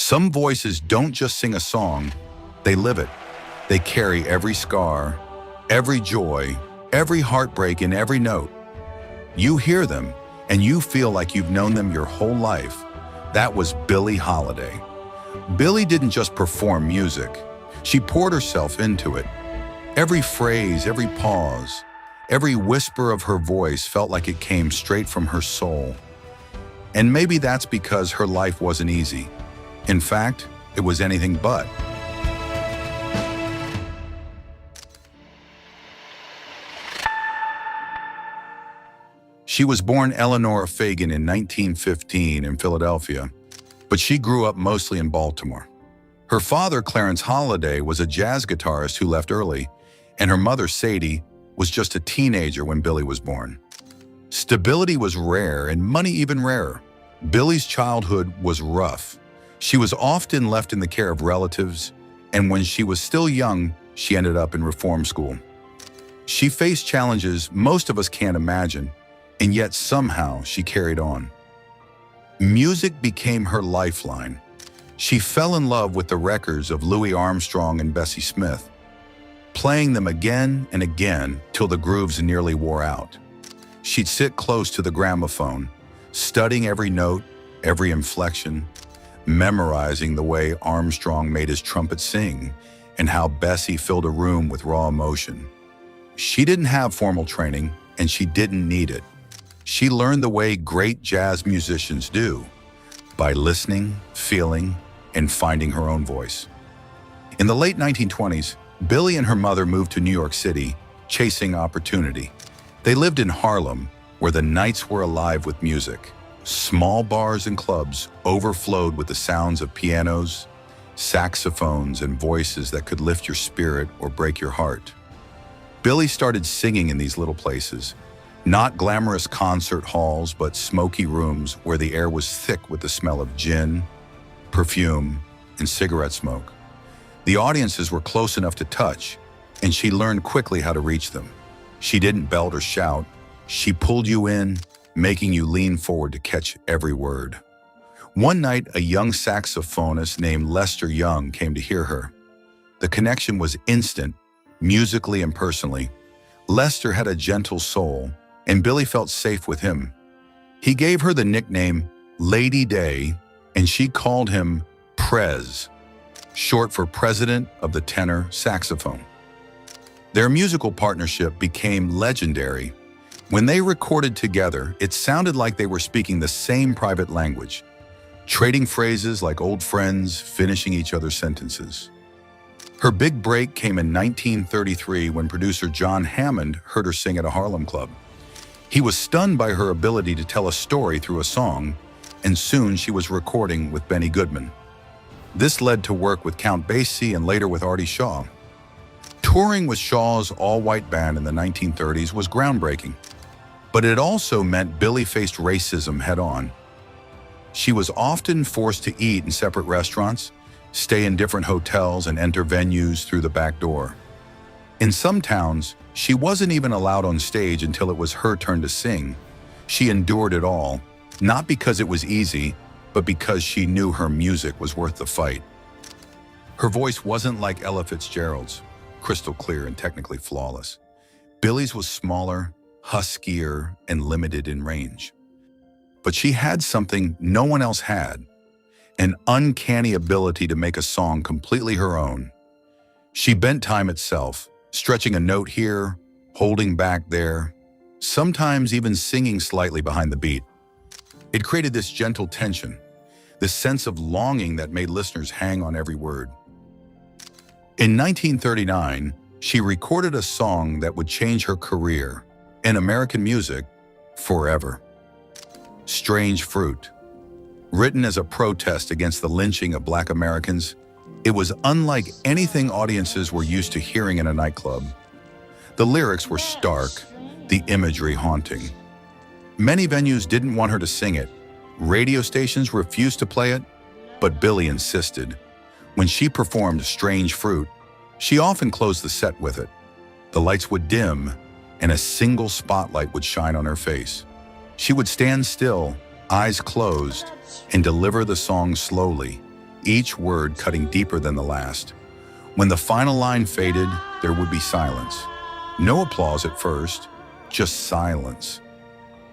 Some voices don't just sing a song, they live it. They carry every scar, every joy, every heartbreak in every note. You hear them, and you feel like you've known them your whole life. That was Billie Holiday. Billie didn't just perform music. She poured herself into it. Every phrase, every pause, every whisper of her voice felt like it came straight from her soul. And maybe that's because her life wasn't easy. In fact, it was anything but. She was born Eleanora Fagan in 1915 in Philadelphia, but she grew up mostly in Baltimore. Her father, Clarence Holiday, was a jazz guitarist who left early, and her mother, Sadie, was just a teenager when Billie was born. Stability was rare and money even rarer. Billie's childhood was rough. She was often left in the care of relatives, and when she was still young, she ended up in reform school. She faced challenges most of us can't imagine, and yet somehow she carried on. Music became her lifeline. She fell in love with the records of Louis Armstrong and Bessie Smith, playing them again and again till the grooves nearly wore out. She'd sit close to the gramophone, studying every note, every inflection, memorizing the way Armstrong made his trumpet sing and how Bessie filled a room with raw emotion. She didn't have formal training, and she didn't need it. She learned the way great jazz musicians do, by listening, feeling, and finding her own voice. In the late 1920s, Billie and her mother moved to New York City, chasing opportunity. They lived in Harlem, where the nights were alive with music. Small bars and clubs overflowed with the sounds of pianos, saxophones, and voices that could lift your spirit or break your heart. Billie started singing in these little places, not glamorous concert halls, but smoky rooms where the air was thick with the smell of gin, perfume, and cigarette smoke. The audiences were close enough to touch, and she learned quickly how to reach them. She didn't belt or shout. She pulled you in, making you lean forward to catch every word. One night, a young saxophonist named Lester Young came to hear her. The connection was instant, musically and personally. Lester had a gentle soul, and Billie felt safe with him. He gave her the nickname Lady Day, and she called him Prez, short for President of the Tenor Saxophone. Their musical partnership became legendary. When they recorded together, it sounded like they were speaking the same private language, trading phrases like old friends, finishing each other's sentences. Her big break came in 1933 when producer John Hammond heard her sing at a Harlem club. He was stunned by her ability to tell a story through a song, and soon she was recording with Benny Goodman. This led to work with Count Basie and later with Artie Shaw. Touring with Shaw's all-white band in the 1930s was groundbreaking, but it also meant Billie faced racism head-on. She was often forced to eat in separate restaurants, stay in different hotels, and enter venues through the back door. In some towns, she wasn't even allowed on stage until it was her turn to sing. She endured it all, not because it was easy, but because she knew her music was worth the fight. Her voice wasn't like Ella Fitzgerald's, crystal clear and technically flawless. Billie's was smaller, huskier, and limited in range. But she had something no one else had, an uncanny ability to make a song completely her own. She bent time itself, stretching a note here, holding back there, sometimes even singing slightly behind the beat. It created this gentle tension, this sense of longing that made listeners hang on every word. In 1939, she recorded a song that would change her career in American music forever. Strange Fruit. Written as a protest against the lynching of Black Americans, it was unlike anything audiences were used to hearing in a nightclub. The lyrics were stark, the imagery haunting. Many venues didn't want her to sing it. Radio stations refused to play it, but Billie insisted. When she performed Strange Fruit, she often closed the set with it. The lights would dim, and a single spotlight would shine on her face. She would stand still, eyes closed, and deliver the song slowly, each word cutting deeper than the last. When the final line faded, there would be silence. No applause at first, just silence.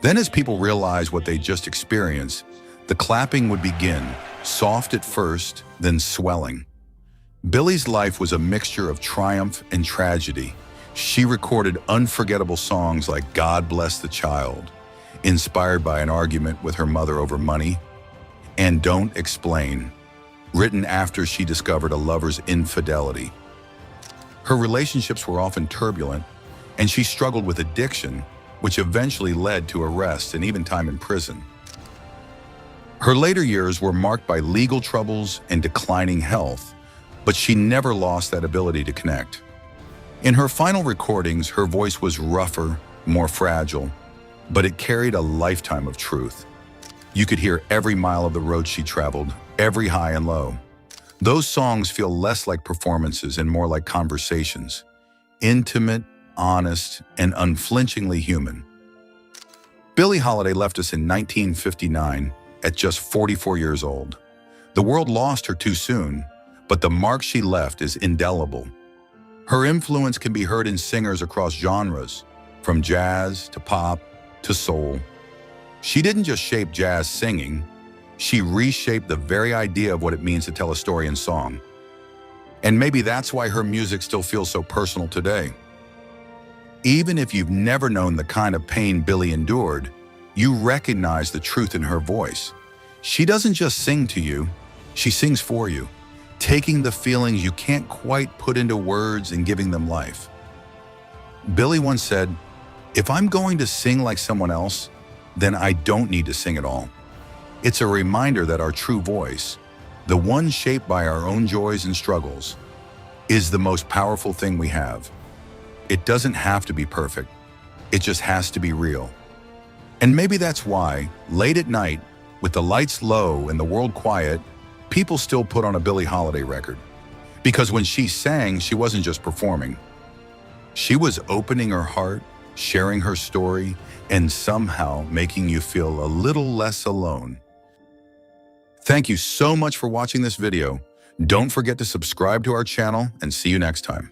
Then as people realized what they just experienced, the clapping would begin, soft at first, then swelling. Billie's life was a mixture of triumph and tragedy. She recorded unforgettable songs like God Bless the Child, inspired by an argument with her mother over money, and Don't Explain, written after she discovered a lover's infidelity. Her relationships were often turbulent, and she struggled with addiction, which eventually led to arrest and even time in prison. Her later years were marked by legal troubles and declining health, but she never lost that ability to connect. In her final recordings, her voice was rougher, more fragile, but it carried a lifetime of truth. You could hear every mile of the road she traveled, every high and low. Those songs feel less like performances and more like conversations, intimate, honest, and unflinchingly human. Billie Holiday left us in 1959 at just 44 years old. The world lost her too soon, but the mark she left is indelible. Her influence can be heard in singers across genres, from jazz to pop to soul. She didn't just shape jazz singing, she reshaped the very idea of what it means to tell a story in song. And maybe that's why her music still feels so personal today. Even if you've never known the kind of pain Billie endured, you recognize the truth in her voice. She doesn't just sing to you, she sings for you, taking the feelings you can't quite put into words and giving them life. Billie once said, "If I'm going to sing like someone else, then I don't need to sing at all." It's a reminder that our true voice, the one shaped by our own joys and struggles, is the most powerful thing we have. It doesn't have to be perfect. It just has to be real. And maybe that's why, late at night, with the lights low and the world quiet, people still put on a Billie Holiday record. Because when she sang, she wasn't just performing. She was opening her heart, sharing her story, and somehow making you feel a little less alone. Thank you so much for watching this video. Don't forget to subscribe to our channel and see you next time.